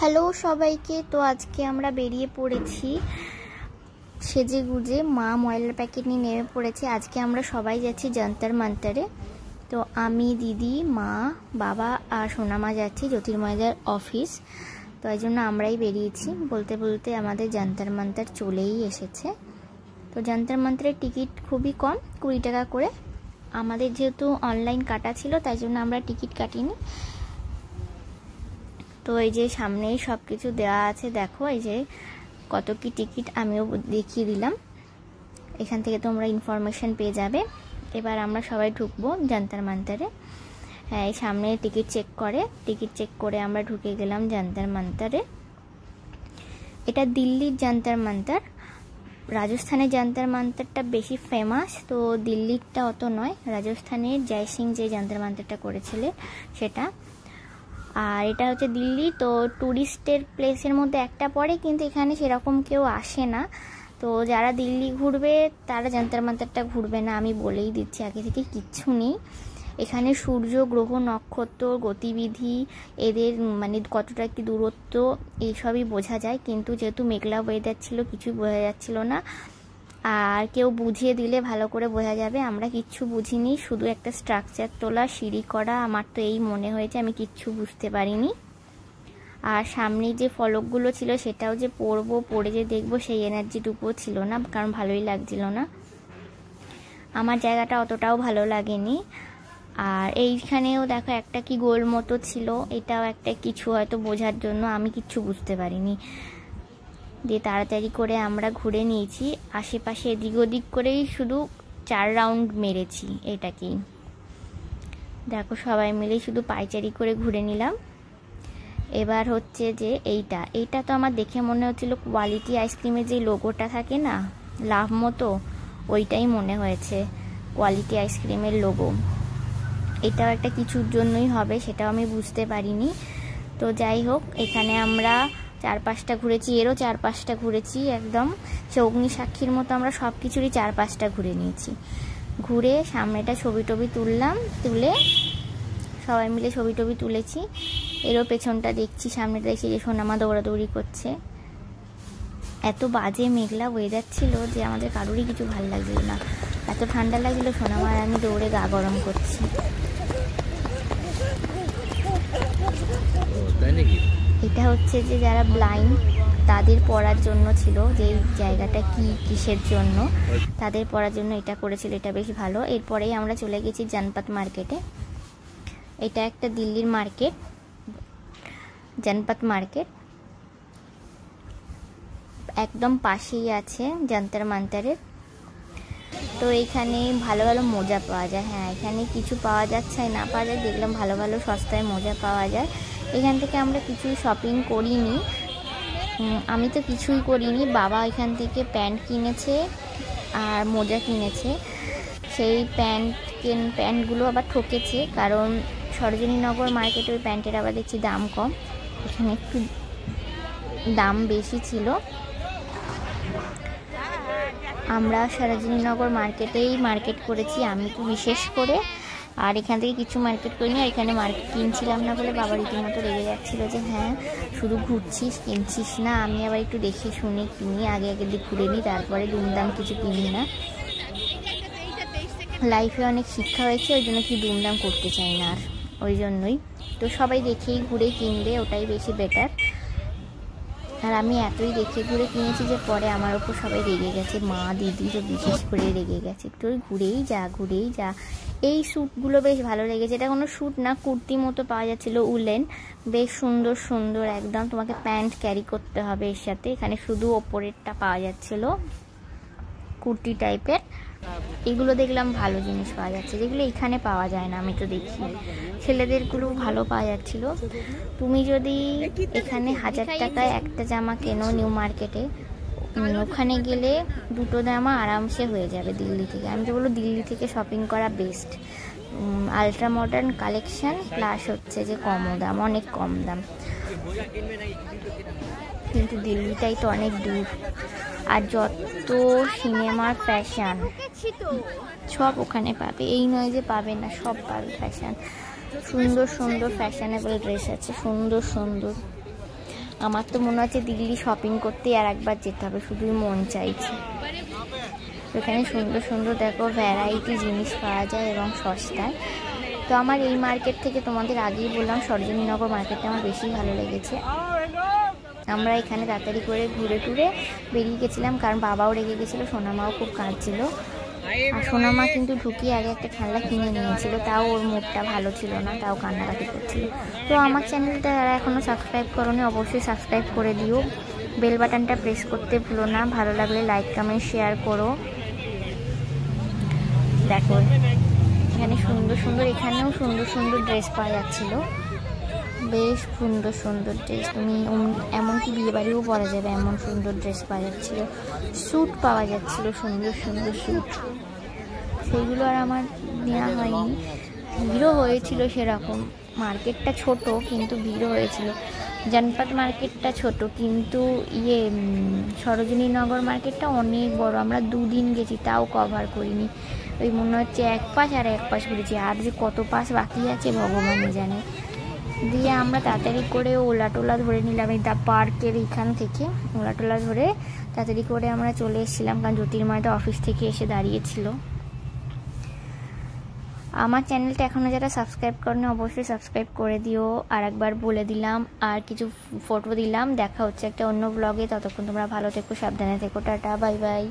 Hello সবাইকে। তো আজকে আমরা বেরিয়ে পড়েছি সেজে গুজে, মা ময়লার প্যাকেট নিয়ে নেমে পড়েছি। আজকে আমরা সবাই যাচ্ছি যন্তর মন্তরে। তো আমি, দিদি, মা, বাবা আর সোনামা যাচ্ছি জ্যোতির্ময়দার অফিস। তো এই জন্য আমরাই বেরিয়েছি। বলতে বলতে আমাদের যন্তর মন্তর চলেই এসেছে। তো যন্তর মন্তরের টিকিট খুবই কম, 20 টাকা করে। আমাদের যেহেতু অনলাইন কাটা ছিল তাই জন্য আমরা টিকিট কাটিনি। তো এই যে সামনেই সব কিছু দেওয়া আছে, দেখো এই যে কত কি টিকিট, আমিও দেখিয়ে দিলাম। এখান থেকে তোমরা ইনফরমেশন পেয়ে যাবে। এবার আমরা সবাই ঢুকবো যন্তর মন্তরে। হ্যাঁ, এই সামনে টিকিট চেক করে, টিকিট চেক করে আমরা ঢুকে গেলাম যন্তর মন্তরে। এটা দিল্লির যন্তর মন্তর। রাজস্থানের যন্তর মন্তরটা বেশি ফেমাস, তো দিল্লিরটা অত নয়। রাজস্থানের জয় সিং যে যন্তর মন্তরটা করেছিলে সেটা। আর এটা হচ্ছে দিল্লি। তো ট্যুরিস্টের প্লেসের মধ্যে একটা পড়ে, কিন্তু এখানে সেরকম কেউ আসে না। তো যারা দিল্লি ঘুরবে তারা যন্তর মন্তরটা ঘুরবে না, আমি বলেই দিচ্ছি আগে থেকে। কিচ্ছু নেই এখানে। সূর্য, গ্রহ, নক্ষত্র, গতিবিধি, এদের মানে কতটা কি দূরত্ব, এইসবই বোঝা যায়। কিন্তু যেহেতু মেঘলা ওয়েদার ছিল, কিছুই বোঝা যাচ্ছিল না। আর কেউ বুঝিয়ে দিলে ভালো করে বোঝা যাবে। আমরা কিচ্ছু বুঝিনি, শুধু একটা স্ট্রাকচার তোলা, সিঁড়ি করা, আমার তো এই মনে হয়েছে, আমি কিচ্ছু বুঝতে পারিনি। আর সামনে যে ফলকগুলো ছিল সেটাও যে পড়বো, পড়ে যে দেখবো, সেই এনার্জিটুকুও ছিল না, কারণ ভালোই লাগছিল না। আমার জায়গাটা অতটাও ভালো লাগেনি। আর এইখানেও দেখো একটা কি গোল মতো ছিল, এটাও একটা কিছু হয়তো বোঝার জন্য, আমি কিচ্ছু বুঝতে পারিনি। দিয়ে তাড়াতাড়ি করে আমরা ঘুরে নিয়েছি। আশেপাশে এদিক ওদিক করেই শুধু 4 রাউন্ড মেরেছি। এটাকেই দেখো, সবাই মিলে শুধু পায়চারি করে ঘুরে নিলাম। এবার হচ্ছে যে এইটা তো আমার দেখে মনে হচ্ছিল কোয়ালিটি আইসক্রিমের যে লোগোটা থাকে না, লাভ মতো, ওইটাই মনে হয়েছে কোয়ালিটি আইসক্রিমের লোগো। এটাও একটা কিছুর জন্যই হবে, সেটাও আমি বুঝতে পারিনি। তো যাই হোক, এখানে আমরা 4-5টা ঘুরেছি, এরও 4-5টা ঘুরেছি। একদম সে অগ্নি সাক্ষীর মতো আমরা সব কিছুরই 4-5টা ঘুরে নিয়েছি। ঘুরে সামনেটা ছবি টবি তুললাম, তুলে সবাই মিলে ছবি টবি তুলেছি। এরও পেছনটা দেখছি, সামনেটা দেখছি যে সোনামা দৌড়াদৌড়ি করছে। এত বাজে মেঘলা ওয়েদার ছিল যে আমাদের কারোরই কিছু ভালো লাগছিল না। এত ঠান্ডা লাগছিল, সোনামা আর আমি দৌড়ে গা গরম করছি। এটা হচ্ছে যে যারা ব্লাইন্ড তাদের পড়ার জন্য ছিল, যে জায়গাটা কিসের জন্য তাদের পড়ার জন্য এটা করেছিল। এটা বেশ ভালো। এরপরেই আমরা চলে গেছি জনপথ মার্কেটে। এটা একটা দিল্লির মার্কেট, জনপথ মার্কেট। একদম পাশেই আছে যন্তর মন্তরের। তো এখানে ভালো ভালো মোজা পাওয়া যায়। হ্যাঁ, এখানে কিছু পাওয়া যাচ্ছে না পাওয়া যায়, দেখলাম ভালো ভালো সস্তায় মোজা পাওয়া যায়। এখান থেকে আমরা কিছু শপিং করিনি, আমি তো কিছুই করিনি। বাবা এখান থেকে প্যান্ট কিনেছে আর মোজা কিনেছে। সেই প্যান্টগুলো আবার ঠকেছে, কারণ সরোজিনীনগর মার্কেটে ওই প্যান্টের আবার দেখছি দাম কম, এখানে একটু দাম বেশি ছিল। আমরা সরোজিনীনগর মার্কেটেই মার্কেট করেছি আমি তো বিশেষ করে। আর এখান থেকে কিছু মার্কেট করিনি। আর এখানে মার্কেট কিনছিলাম না বলে বাবা রীতিমতো রেগে যাচ্ছিলো যে হ্যাঁ শুধু ঘুরছিস, কিনছিস না। আমি আবার একটু দেখে শুনে কিনি, আগে দিক ঘুরে নিই, তারপরে দুমদাম কিছু কিনি না। লাইফে অনেক শিক্ষা হয়েছে, ওই জন্য কি দুমদাম করতে চাই না, আর ওই জন্যই। তো সবাই দেখেই ঘুরে কিনবে, ওটাই বেশি বেটার। আর আমি এতই দেখে ঘুরে কিনেছি যে পরে আমার ওপর সবাই রেগে গেছে, মা দিদি তো বিশেষ করে রেগে গেছে। একটু ঘুরেই যা। এই স্যুটগুলো বেশ ভালো লেগেছে। এটা কোনো স্যুট না, কুর্তি মতো পাওয়া যাচ্ছিল, উলেন, বেশ সুন্দর সুন্দর একদম। তোমাকে প্যান্ট ক্যারি করতে হবে এর সাথে। এখানে শুধু ওপরেরটা পাওয়া যাচ্ছিল, কুর্তি টাইপের। এগুলো দেখলাম ভালো জিনিস পাওয়া যাচ্ছে, যেগুলো এখানে পাওয়া যায় না। আমি তো দেখি ছেলেদেরগুলো ভালো পাওয়া যাচ্ছিল। তুমি যদি এখানে 1000 টাকায় একটা জামা কেনো নিউ মার্কেটে, ওখানে গেলে 2টো জামা আরামসে হয়ে যাবে দিল্লি থেকে। আমি তো বলবো দিল্লি থেকে শপিং করা best. Ultra modern collection, plus হচ্ছে যে কমও দাম, অনেক কম দাম। কিন্তু দিল্লিটাই তো অনেক দূর। আর যত সিনেমার ফ্যাশন সব ওখানে পাবে, এই নয় যে পাবে না, সব পাবে ফ্যাশন। সুন্দর সুন্দর ফ্যাশনেবল ড্রেস আছে, সুন্দর সুন্দর। আমার তো মনে হচ্ছে দিল্লি শপিং করতে আর একবার যেতে হবে, শুধুই মন চাইছে। এখানে সুন্দর সুন্দর দেখো ভ্যারাইটি জিনিস পাওয়া যায় এবং সস্তায়। তো আমার এই মার্কেট থেকে তোমাদের আগেই বললাম সরোজিনীনগর মার্কেটটা আমার বেশি ভালো লেগেছে। আমরা এখানে তাড়াতাড়ি করে ঘুরে টুরে বেরিয়ে গেছিলাম, কারণ বাবাও রেগে গেছিলো, সোনামাও খুব কাঁদছিল। আর সোনামা কিন্তু ঢুকিয়ে আগে একটা ঠান্ডা কিনে নিয়েছিল, তাও ওর মুডটা ভালো ছিল না, তাও কান্নাকাটি করছিল। তো আমার চ্যানেলটা যারা এখনও সাবস্ক্রাইব করোনি অবশ্যই সাবস্ক্রাইব করে দিও, বেল বাটনটা প্রেস করতে ভুলো না, ভালো লাগলে লাইক কমেন্ট শেয়ার করো। দেখো এখানে সুন্দর সুন্দর, এখানেও সুন্দর সুন্দর ড্রেস পাওয়া যাচ্ছিলো, বেশ সুন্দর সুন্দর ড্রেস, তুমি এমনকি বিয়েবাড়িও পরা যাবে এমন সুন্দর ড্রেস পাওয়া যাচ্ছিলো। স্যুট পাওয়া যাচ্ছিলো, সুন্দর সুন্দর স্যুট, সেগুলো আর আমার নেওয়া হয়নি। ভিড়ও হয়েছিল সেরকম, মার্কেটটা ছোট কিন্তু ভিড়ও হয়েছিল। জনপদ মার্কেটটা ছোট কিন্তু সরোজিনীনগর মার্কেটটা অনেক বড়, আমরা 2 দিন গেছি তাও কভার করিনি। ওই মনে হচ্ছে 1 পাশ আর 1 পাশ ঘুরেছি, আর যে কত পাশ বাকি আছে ভগবানই জানে। দিয়ে আমরা তাড়াতাড়ি করে ওলা টোলা ধরে নিলাম, এই দা পার্কের এইখান থেকে ওলা টোলা ধরে তাড়াতাড়ি করে আমরা চলে এসেছিলাম, কারণ জ্যোতির্ময়টা অফিস থেকে এসে দাঁড়িয়েছিল। আমার চ্যানেলটা এখনও যারা সাবস্ক্রাইব করেনি অবশ্যই সাবস্ক্রাইব করে দিও, আর একবার বলে দিলাম, আর কিছু ফটো দিলাম। দেখা হচ্ছে একটা অন্য ব্লগে, ততক্ষণ তোমরা ভালো থেকো, সাবধানে থেকো, টাটা বাই বাই।